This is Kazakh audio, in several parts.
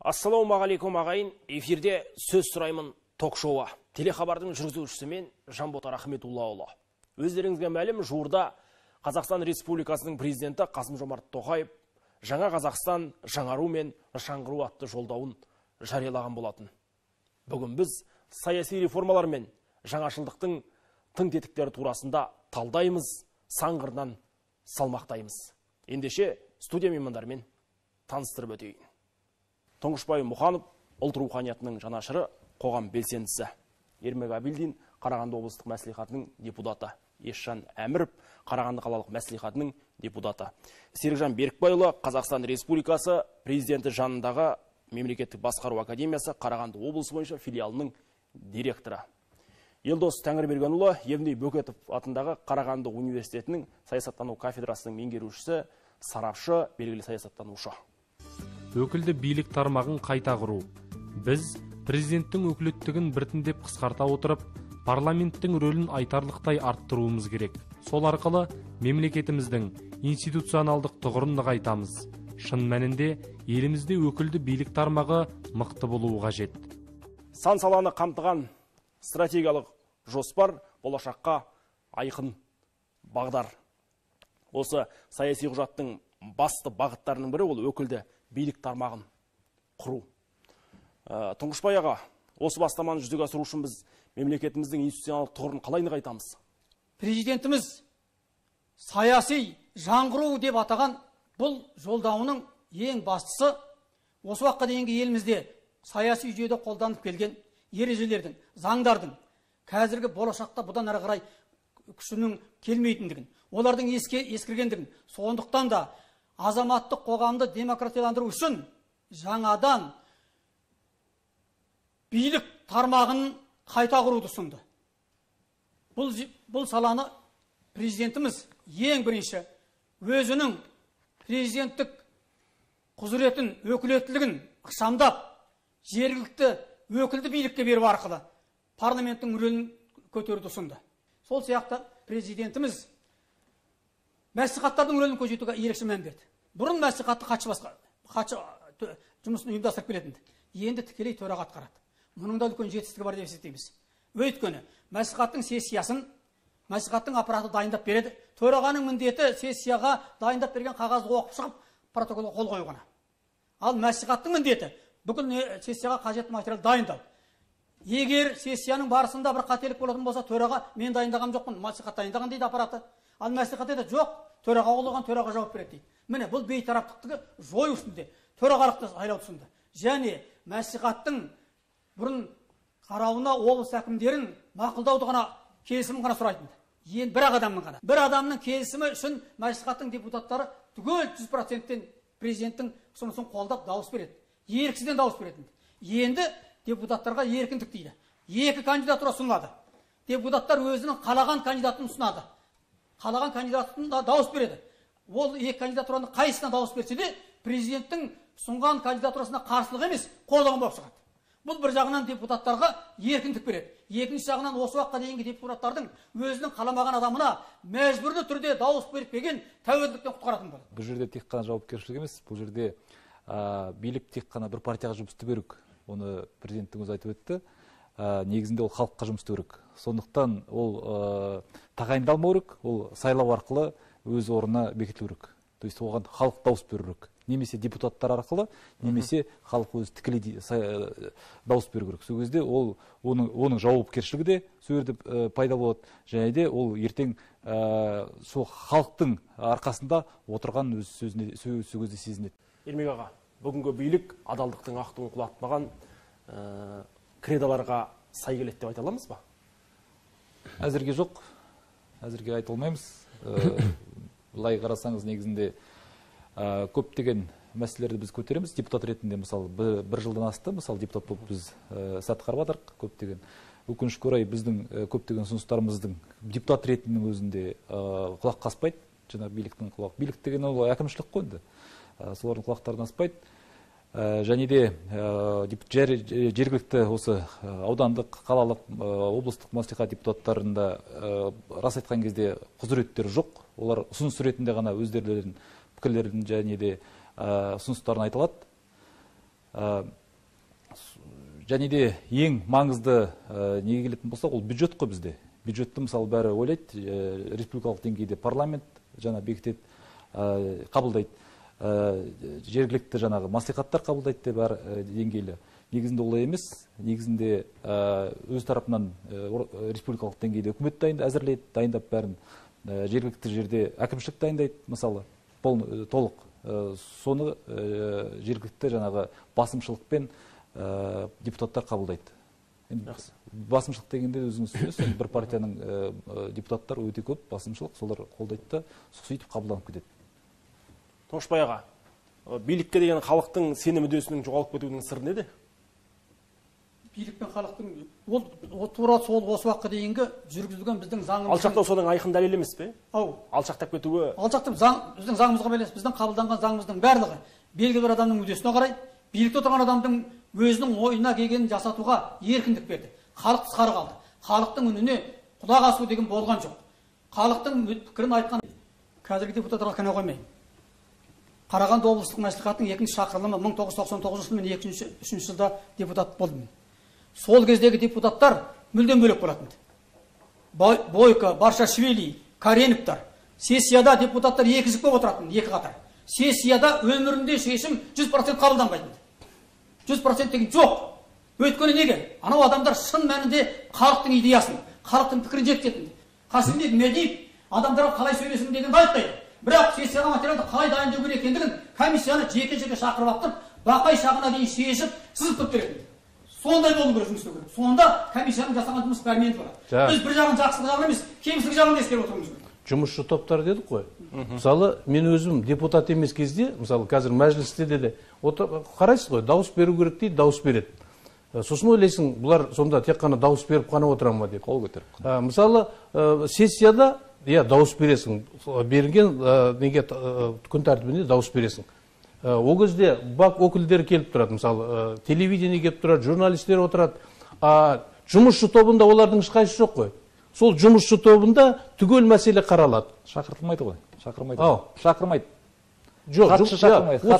Ассалаумағалейкум ағайын, эфирде сөз сұраймын ток-шоуы. Телехабардың жүргізушісі мен Жанбота Рахметуллаұлы. Өздеріңізге мәлім, жуырда Қазақстан Республикасының президенті Қасым-Жомарт Тоқаев жаңа Қазақстан жаңару мен жаңғыру атты жолдауын жариялаған болатын. Бүгін біз саяси реформалар мен жаңашылдықтың тың тетіктері турасында талдаймыз, саңғырдан салмақтаймыз. Ендеше студия меймандарымен таныстырып өтейін. Тұңғышбай Мұханов ұлт руханиятының жанашыры, қоғам белсендісі. Ермек Абилдин Қарағанды облыстық мәслихатының депутаты. Есжан Әміров Қарағанды қалалық мәслихатының депутаты. Серікжан Берікбайұлы Қазақстан Республикасы президенті жанындағы мемлекеттік басқару академиясы Қарағанды облысы бойынша филиалының директоры. Елдос Тәңірбергенұлы Евней Бөкетов атындағы Қарағанды университетінің саясаттану кафедрасының меңгерушісі, сарапшы, белгілі саясаттанушы. Өкілді билік тармағын қайта құру. Біз президенттің өкілеттігін біртіндеп қысқарта отырып, парламенттің рөлін айтарлықтай арттыруымыз керек. Сол арқылы мемлекетіміздің институционалдық тұғырын нығайтамыз. Шын мәнінде елімізде өкілді билік тармағы мықты болуы қажет. Сан саланы қамтыған стратегиялық жоспар болашаққа айқын бағдар. Осы саяси құжаттың басты бағыттарының бірі ол өкілді билік тармағын құру. Тұңғышбай аға, осы бастаманы жүзеге асыру үшін біз мемлекетіміздің институционалдық тұғырын қалай нығайтамыз? Президентіміз саяси жаңғыру деп атаған бұл жолдауының ең бастысы осы уақытқа дейінгі елімізде саяси жүйеде қолданып келген ережелердің, заңдардың қазіргі болашақта бұдан әрі қарай күшінің келмейтіндігін, олардың ескіргендігін, сондықтан да азаматтық қоғамды демократияландыру үшін жаңадан билік тармағын қайта құруды ұсынды. Бұл саланы президентіміз ең бірінші өзінің президенттік құзыретін, өкілеттілігін ықшамдап, жергілікті өкілді билікке беру арқылы парламенттің рөлін көтеруді ұсынды. Сол сияқты президентіміз мәслихаттардың рөлін көтеруге ерекше мән берді. Бұрын мәслихатты хатшы жұмысын ұйымдастырып келетінді. Енді тікелей төраға атқарады. Мұның да үлкен жетістігі бар деп есептейміз. Өйткені мәслихаттың сессиясын мәслихаттың аппараты дайындап береді. Төрағаның міндеті сессияға дайындап берген қағазды оқып шығып, протоколға қол қою ғана. Ал мәслихаттың міндеті бүкіл сессияға қажетті материал дайындау. Егер сессияның барысында бір қателік болатын болса, төраға мен дайындаған жоқпын, мәслихат дайындаған дейді аппараты. Ал мәслихат дейді, жоқ, төраға қолдаған, төраға жауап береді дейді. Міне, бұл бейтараптықты жою үстінде төрағалықты сайлауды ұсынды. Және мәслихаттың бұрын қарауына облыс әкімдерін мақұлдауды ғана, келісімін ғана сұрайтынды. Енді бір адамның ғана. Бір адамның келісімі үшін мәслихаттың депутаттары түгел 100%-тен президенттің ұсынысын қолдап дауыс береді. Еріксізден дауыс береді. Енді депутаттарға еркіндік дейді. Екі кандидатура ұсынылады. Депутаттар өзінің қалаған кандидатын ұсынады. Қалаған кандидатына дауыс береді. Ол екі кандидатураны қайсысына дауыс берсе де, президенттің ұсынған кандидатурасына қарсылық емес, қолдаған болып шығады. Бұл бір жағынан депутаттарға еркіндік береді. Екінші жағынан осы уақытқа дейінгі депутаттардың өзінің қаламаған адамына мәжбүрлі түрде дауыс беріп келген тәуелділіктен құтқаратын болады. Бұл жерде тек қана жауапкершілік емес, бұл жерде билік тек қана бір партияға жұмыс істеу керек. Оны президенттің өзі айтып өтті. Негізінде ол халыққа жұмыс істеу керек. Сондықтан ол тағайындалмау керек, ол сайлау арқылы өз орнына бекітілу керек. То есть оған халық дауыс беру керек. Немесе депутаттар арқылы, немесе халық өзі тікелей дауыс беру керек. Сол кезде оның жауапкершілігі де сол жерде пайда болады. Және де ол ертең сол халықтың арқасында отырған өз сөзінде сезінеді. Ермек аға, бүгінгі билік адалдықтың ақ туын құлатпаған кредаларға сай келеді деп айта аламыз ба? Әзірге жоқ. Әзірге айта алмаймыз. Былай қарасаңыз, негізінде көптеген мәселелерді біз көтереміз. Депутат ретінде, мысалы, бір жылдан асты, мысалы, депутат болып біз сатқарып жатырық көптеген. Өкінішке орай біздің көптеген ұсыныстарымыздың депутат ретінің өзінде құлақ қаспайды. Жаңағы биліктің құлақ. Билік деген ол әкімшілік қой енді. Солардың құлақтарынан аспайды. Және де жергілікті осы аудандық, қалалық, облыстық мәслихат депутаттарында рас айтқан кезде құзыреттері жоқ. Олар ұсыныс ретінде ғана өздерінің пікірлерін және де ұсыныстарын айтылады. және де ең маңызды неге келетін болсақ, ол бюджет қой бізде. Бюджетті мысалы бәрі ойлайды, республикалық деңгейде парламент жаңа бекітеді, қабылдайды. Жергілікті жаңағы маслихаттар қабылдайды деп әр деңгейлі. Негізінде олай емес. Негізінде өз тарапынан республикалық деңгейде үкімет әзірлейді, дайындап бәрін. Жергілікті жерде әкімшілік дайындайды, мысалы, толық. Соны жергілікті жаңағы басымшылықпен депутаттар қабылдайды. Басымшылық дегенде өзіңіз түсінесіз, бір партияның депутаттар өте көп басымшылық, солар қолдайды да сөйтіп қабылданып кетеді. Тоқшыбай аға, билікке деген халықтың сенім мүддесінің жоғалып кетуінің сыры неде? Билік пен халықтың ол тура сол осы уақытқа дейінгі жүргізілген біздің заңымыз. Алшақтау соның айқын дәлелі емес пе? Алшақтап кетуі. Алшақтап біздің заңымызға байланысты, біздің қабылданған заңымыздың барлығы белгілі бір адамның мүддесіне қарай, билікте отырған адамның өзінің ойына келгенін жасатуға еркіндік берді. Халық тысқары қалды. Халықтың үніне құлақ асу деген болған жоқ. Халықтың пікірін айтқан қазіргі депутаттарға кінә қоймаймын. Қарағанды облыстық мәслихатының 2-ші шақырылымы 1999 жылы мен 2003 жылда депутат болдым. Сол кездегі депутаттар мүлдем бөлек болатын. Бойко, Баршашвили, Кареновтар. Сессияда депутаттар екі жік болып отыратын, екі қатар. Сессияда өмірінде шешім 100% қабылданбайды. 100% деген жоқ. Өйткені неге? Анау адамдар шын мәнінде халықтың идеясын, халықтың пікірін жеткізетін. Қасымбек Медиев адамдарға қалай сөйлесін дегенді айтпайды. Бірақ сессияға материалды қалай дайындау керек екендігін комиссияны жеке-жеке шақырып алып, бақай шағына дейін шешіп, сызып беретін. Сондай болу керек жұмыс істеу керек. Сонда комиссияның жасаған жұмыс пәрменді болады. Біз бір жағын жақсылық жағын емес, кемшілік жағын ескеріп отыруымыз керек. Жұмысшы топтар дедік қой. Мысалы, мен өзім депутат емес кезде, мысалы, қазір мәжілісте де қарайсыз ғой, дауыс беру керек дейді, дауыс береді. Сосын ойлайсың, бұлар сонда тек қана дауыс беріп қана отыра ма деп. Қол көтеріп. Мысалы, сессияда дауыс бересің, берілген неге күн тәртібінде дауыс бересің. Ол кезде бақ өкілдері келіп тұрады, мысалы, телевидение келіп тұрады, журналистер отырады. Жұмысшы тобында олардың ешқайсысы жоқ қой. Сол жұмысшы тобында түгел мәселе қаралады. Шақыртылмайды ғой. Шақырмайды. Жоқ,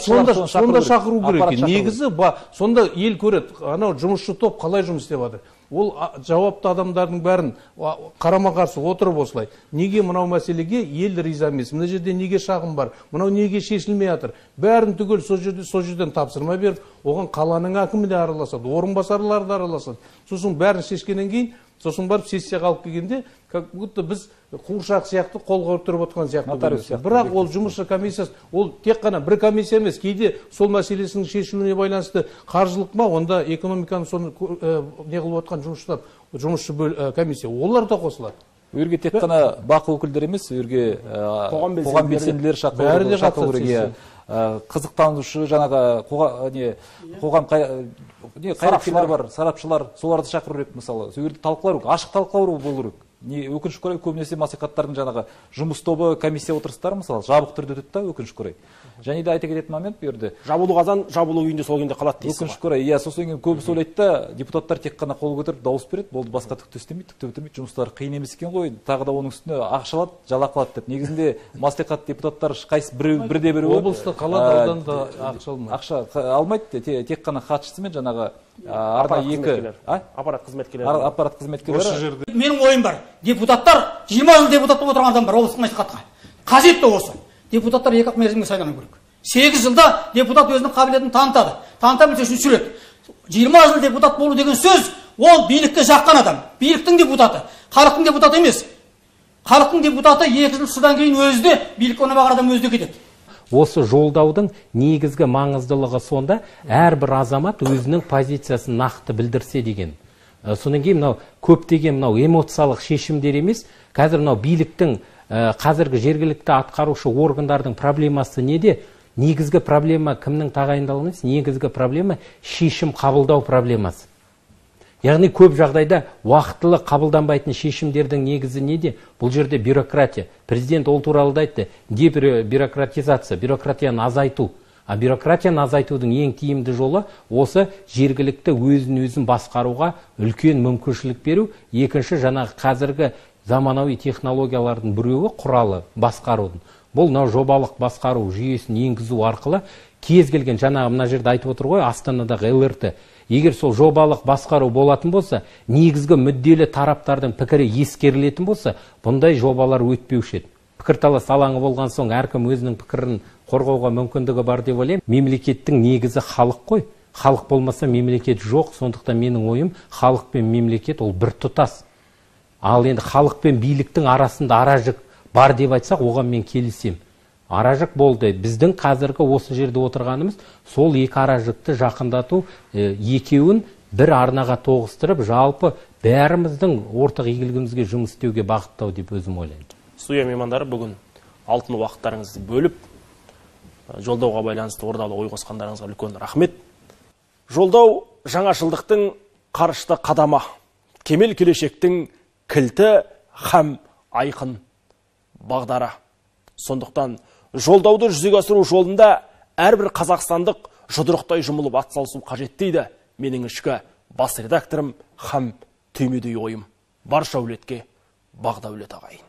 сонда шақыру керек. Негізі, сонда ел көреді, анау жұмысшы топ қалай жұмыс істеп жатыр. Ол жауапты адамдардың бәрін қарама-қарсы отырып осылай. Неге мынау мәселеге ел риза емес? Мына жерде неге шағым бар? Мынау неге шешілмей жатыр? Бәрін түгел сол жерден тапсырма беріп, оған қаланың әкімі де араласады, орынбасарлары да араласады. Сосын бәрін шешкеннен кейін, сосын барып сессияға алып келгенде, как будто біз қуыршақ сияқты қолға отырып отқан сияқты. Бірақ ол жұмысшы комиссиясы, ол тек қана бір комиссия емес, кейде сол мәселесінің шешілуіне байланысты қаржылық ма, онда экономиканы соны не қылып отқан жұмысшы комиссия, олар да қосылады. Өрге тек қана бақ өкілдері емес, өрге қоғам белсенділері шақыру керек. Қызықтанушы жаңағы қоғам қайраткерлер бар, сарапшылар, соларды шақыру керек мысалы. Өрді талқылау, ашық талқылау болу керек. Өкінішке орай көбінесе маслихаттардың жаңағы жұмыс тобы, комиссия отырыстары мысалы жабық түрде өтеді да, өкінішке орай. Және де айта кететін момент бұл жерде. Жабулы қазан жабулы күйінде сол күйінде қалады дейсіз. Өкінішке орай, иә, сосын кейін көбісі ойлайды да, депутаттар тек қана қол көтеріп дауыс береді, болды, басқа түкті істемейді, түкті бітірмейді, жұмыстары қиын емес екен ғой, тағы да оның үстіне ақша алады, жалақы алады деп. Негізінде маслихат депутаттар қайсы бірде-бірі облыста қалада ауданда ақша алмайды, тек қана хатшысы мен жаңағы аппарат қызметкерлері. Менің ойым бар, депутаттар 20 жыл депутат болып отырған адам бар облыстық мәслихатқа. Қажетті осы. Депутаттар 2 мерзімге сайлану керек. 8 жылда депутат өзінің қабілетін танытады. Танытамын үшін жүреді. 20 жыл депутат болу деген сөз, ол билікті жаққан адам. Биліктің депутаты, халықтың депутаты емес. Халықтың депутаты 2 жыл содан кейін өзі де билік ойнамаған адам өзі де кетеді. Осы жолдаудың негізгі маңыздылығы сонда әрбір азамат өзінің позициясын нақты білдірсе деген. Содан кейін мынау көптеген мынау эмоциялық шешімдер емес, қазір мынау биліктің қазіргі жергілікті атқарушы органдардың проблемасы неде? Негізгі проблема кімнің тағайындалуы емес, негізгі проблема шешім қабылдау проблемасы. Яғни көп жағдайда уақытылы қабылданбайтын шешімдердің негізі неде? Бұл жерде бюрократия. Президент ол туралы айтты, дебюрократизация, бюрократияны азайту. А бюрократияны азайтудың ең тиімді жолы осы жергілікті өзін басқаруға үлкен мүмкіншілік беру. Екінші, жаңағы қазіргі заманауи технологиялардың біреуі құралы басқарудың. Бұл жобалық басқару жүйесін енгізу арқылы кез келген жаңағы мына жерде айтып отыр ғой, Астанадағы ЛРТ. Егер сол жобалық басқару болатын болса, негізгі мүдделі тараптардың пікірі ескерілетін болса, бұндай жобалар өтпеуші еді. Пікірталас алаңы болған соң әркім өзінің пікірін қорғауға мүмкіндігі бар деп ойлаймын. Мемлекеттің негізі халық қой. Халық болмаса мемлекет жоқ. Сондықтан менің ойым, халық пен мемлекет ол бір тұтас. Ал енді халық пен биліктің арасында аражық бар деп айтсақ, оған мен келісем. Аражық болды. Біздің қазіргі осы жерде отырғанымыз сол екі аражықты жақындату, екеуін бір арнаға тоғыстырып, жалпы бәріміздің ортақ игілігімізге жұмыс істеуге бағыттау деп өзім ойлаймын. Студия меймандары бүгін алтын уақыттарыңызды бөліп, жолдауға байланысты ордалы ой қосқандарыңызға үлкен рахмет. Жолдау жаңашылдықтың қарышты қадама, кемел келешектің кілті һәм айқын бағдары. Сондықтан жолдауды жүзеге асыру жолында әрбір қазақстандық жұдырықтай жұмылып атсалысу қажет дейді менің ішкі бас редакторым һәм түймедей ойым. Барша әулетке бақ дәулет ағайын.